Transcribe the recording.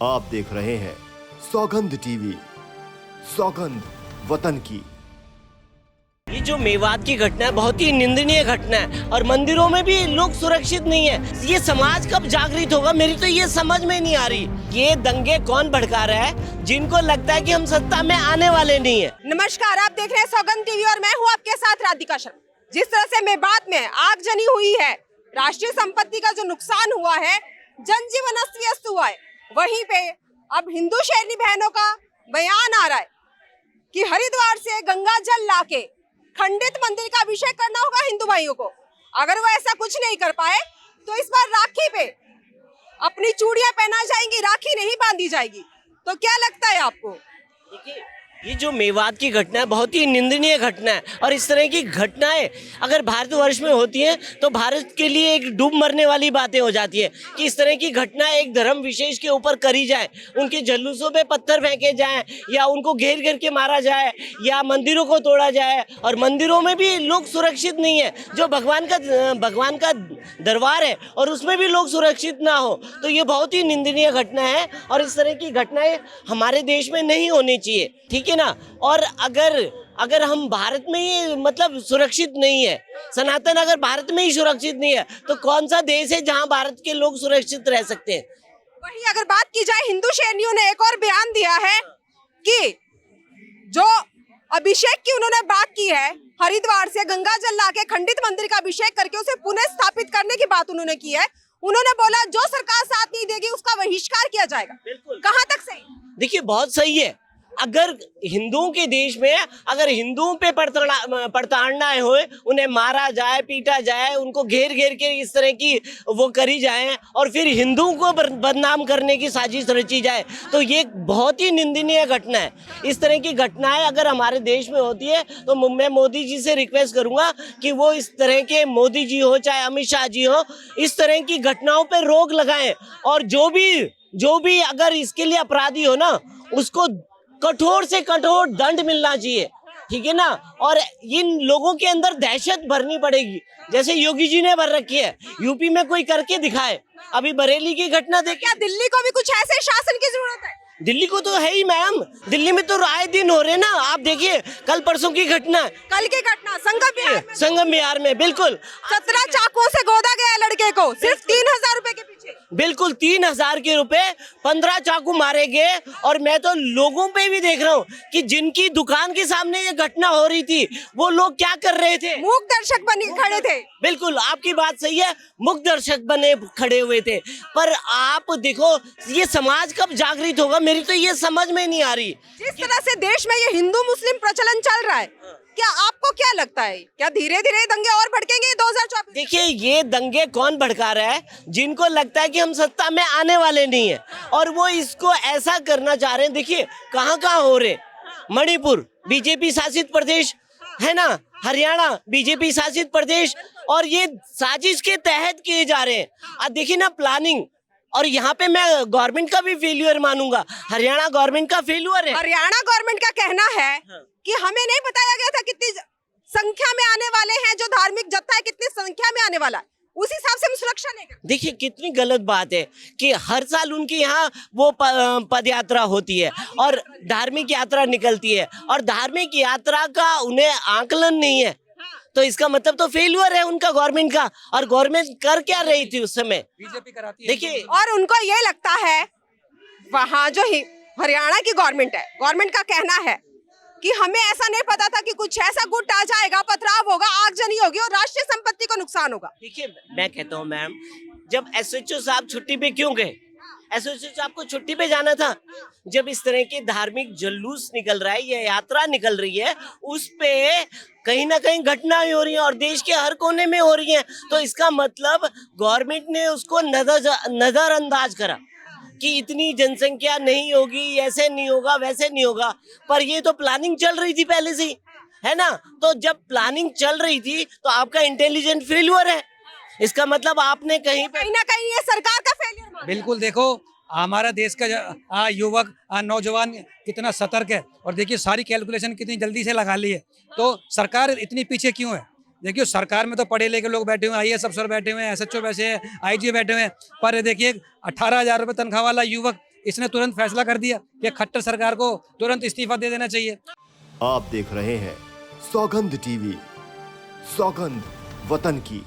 आप देख रहे हैं सौगंध टीवी, सौगंध वतन की। ये जो मेवात की घटना है बहुत ही निंदनीय घटना है और मंदिरों में भी लोग सुरक्षित नहीं है। ये समाज कब जागृत होगा, मेरी तो ये समझ में नहीं आ रही। ये दंगे कौन भड़का रहा है जिनको लगता है कि हम सत्ता में आने वाले नहीं है। नमस्कार, आप देख रहे हैं सौगंध टीवी और मैं हूं आपके साथ राधिका शर्मा। जिस तरह से मेवात में आगजनी हुई है, राष्ट्रीय संपत्ति का जो नुकसान हुआ है, जनजीवन अस्त व्यस्त हुआ है, वहीं पे अब हिंदू शेरनी बहनों का बयान आ रहा है कि हरिद्वार से गंगा जल लाके खंडित मंदिर का अभिषेक करना होगा हिंदू भाइयों को। अगर वो ऐसा कुछ नहीं कर पाए तो इस बार राखी पे अपनी चूड़ियां पहना जाएंगी, राखी नहीं बांधी जाएगी। तो क्या लगता है आपको? देखिए, ये जो मेवात की घटना है बहुत ही निंदनीय घटना है और इस तरह की घटनाएं अगर भारतवर्ष में होती हैं तो भारत के लिए एक डूब मरने वाली बातें हो जाती है कि इस तरह की घटनाएं एक धर्म विशेष के ऊपर करी जाए, उनके जुलूसों पे पत्थर फेंके जाएं या उनको घेर घेर के मारा जाए या मंदिरों को तोड़ा जाए। और मंदिरों में भी लोग सुरक्षित नहीं है, जो भगवान का दरबार है और उसमें भी लोग सुरक्षित ना हो, तो ये बहुत ही निंदनीय घटना है और इस तरह की घटनाएं हमारे देश में नहीं होनी चाहिए, ठीक है ना। और अगर हम भारत में ही मतलब सुरक्षित नहीं है, सनातन अगर भारत में ही सुरक्षित नहीं है तो कौन सा देश है जहां भारत के लोग सुरक्षित रह सकते हैं। वहीं अगर बात की जाए, हिंदू शेरनियों ने एक और बयान दिया है कि जो अभिषेक की उन्होंने बात की है, हरिद्वार से गंगा जल लाके खंडित मंदिर का अभिषेक करके उसे पुनः स्थापित करने की बात उन्होंने की है। उन्होंने बोला जो सरकार साथ नहीं देगी उसका बहिष्कार किया जाएगा। बिल्कुल, कहां तक सही? देखिए, बहुत सही है। अगर हिंदुओं के देश में अगर हिंदुओं पे प्रताड़नाएं हो, उन्हें मारा जाए, पीटा जाए, उनको घेर घेर के इस तरह की वो करी जाए और फिर हिंदुओं को बदनाम करने की साजिश रची जाए, तो ये बहुत ही निंदनीय घटना है। इस तरह की घटनाएं अगर हमारे देश में होती है तो मैं मोदी जी से रिक्वेस्ट करूंगा कि वो इस तरह के, मोदी जी हो चाहे अमित शाह जी हो, इस तरह की घटनाओं पर रोक लगाएं और जो भी अगर इसके लिए अपराधी हो ना, उसको कठोर से कठोर दंड मिलना चाहिए, ठीक है ना। और इन लोगों के अंदर दहशत भरनी पड़ेगी, जैसे योगी जी ने भर रखी है। यूपी में कोई करके दिखाए। अभी बरेली की घटना देखिए। क्या दिल्ली को भी कुछ ऐसे शासन की जरूरत है? दिल्ली को तो है ही मैम, दिल्ली में तो आए दिन हो रहे ना। आप देखिए, कल परसों की घटना, कल की घटना संगम बिहार में बिल्कुल 17 चाकुओं से गोदा गया लड़के को, सिर्फ 3,000 रुपए के पीछे। बिल्कुल 3,000 के रुपए, 15 चाकू मारे गए। और मैं तो लोगों पे भी देख रहा हूँ कि जिनकी दुकान के सामने ये घटना हो रही थी वो लोग क्या कर रहे थे, मूक दर्शक बने खड़े थे। बिल्कुल, आपकी बात सही है, मुख दर्शक बने खड़े हुए थे। पर आप देखो, ये समाज कब जागृत होगा, मेरी तो ये समझ में नहीं आ रही। जिस तरह से देश में ये हिंदू मुस्लिम प्रचलन चल रहा है, क्या आपको क्या लगता है, क्या धीरे धीरे दंगे और भड़केंगे 2024? देखिए, ये दंगे कौन भड़का रहा है जिनको लगता है कि हम सत्ता में आने वाले नहीं है और वो इसको ऐसा करना चाह रहे हैं। देखिए कहाँ कहाँ हो रहे, मणिपुर बीजेपी शासित प्रदेश है ना, हरियाणा बीजेपी शासित प्रदेश, और ये साजिश के तहत किए जा रहे हैं। अब देखिए ना प्लानिंग, और यहाँ पे मैं गवर्नमेंट का भी फेल्यूर मानूंगा, हरियाणा गवर्नमेंट का फेल्यूर है। हरियाणा गवर्नमेंट का कहना है कि हमें नहीं बताया गया था कितनी संख्या में आने वाले हैं, जो धार्मिक जत्था है कितनी संख्या में आने वाला है, उस हिसाब से हम सुरक्षा नहीं करते। देखिए कितनी गलत बात है कि हर साल उनके यहाँ वो पद यात्रा होती है और धार्मिक यात्रा निकलती है और धार्मिक यात्रा का उन्हें आकलन नहीं है, तो इसका मतलब तो फेल्यूर है उनका गवर्नमेंट का। और गवर्नमेंट कर क्या रही थी उस समय, बीजेपी कराती है। देखिए, और उनको ये लगता है, वहाँ जो हरियाणा की गवर्नमेंट है, गवर्नमेंट का कहना है कि हमें ऐसा नहीं पता था कि कुछ ऐसा गुट आ जाएगा, पथराव होगा, आगजनी होगी और राष्ट्रीय संपत्ति को नुकसान होगा। देखिए मैं कहता हूँ मैम, जब एसएचओ साहब छुट्टी पे क्यों गए? एसएचओ साहब को छुट्टी पे जाना था। जब इस तरह के धार्मिक जुलूस निकल रहा है, ये यात्रा निकल रही है, उस पे कहीं ना कहीं घटनाएं हो रही हैं और देश के हर कोने में हो रही हैं, तो इसका मतलब गवर्नमेंट ने उसको नजरअंदाज करा कि इतनी जनसंख्या नहीं होगी, ऐसे नहीं होगा, वैसे नहीं होगा। पर ये तो प्लानिंग चल रही थी पहले से ही, है ना। तो जब प्लानिंग चल रही थी तो आपका इंटेलिजेंट फेल्यूर है, इसका मतलब आपने कहीं ना कहीं ये सरकार का फेल्यूर। बिल्कुल, देखो हमारा देश का युवक नौजवान कितना सतर्क है और देखिए सारी कैलकुलेशन कितनी जल्दी से लगा ली है, तो सरकार इतनी पीछे क्यों है? देखिए सरकार में तो पढ़े लिखे लोग बैठे हुए हैं, आईएएस अफसर बैठे हुए हैं, एसएचओ बैठे हैं, आईजी बैठे हुए हैं, पर देखिए 18,000 रुपये तनख्वाह वाला युवक इसने तुरंत फैसला कर दिया कि खट्टर सरकार को तुरंत इस्तीफा दे देना चाहिए। आप देख रहे हैं सौगंध टीवी, सौगंध वतन की।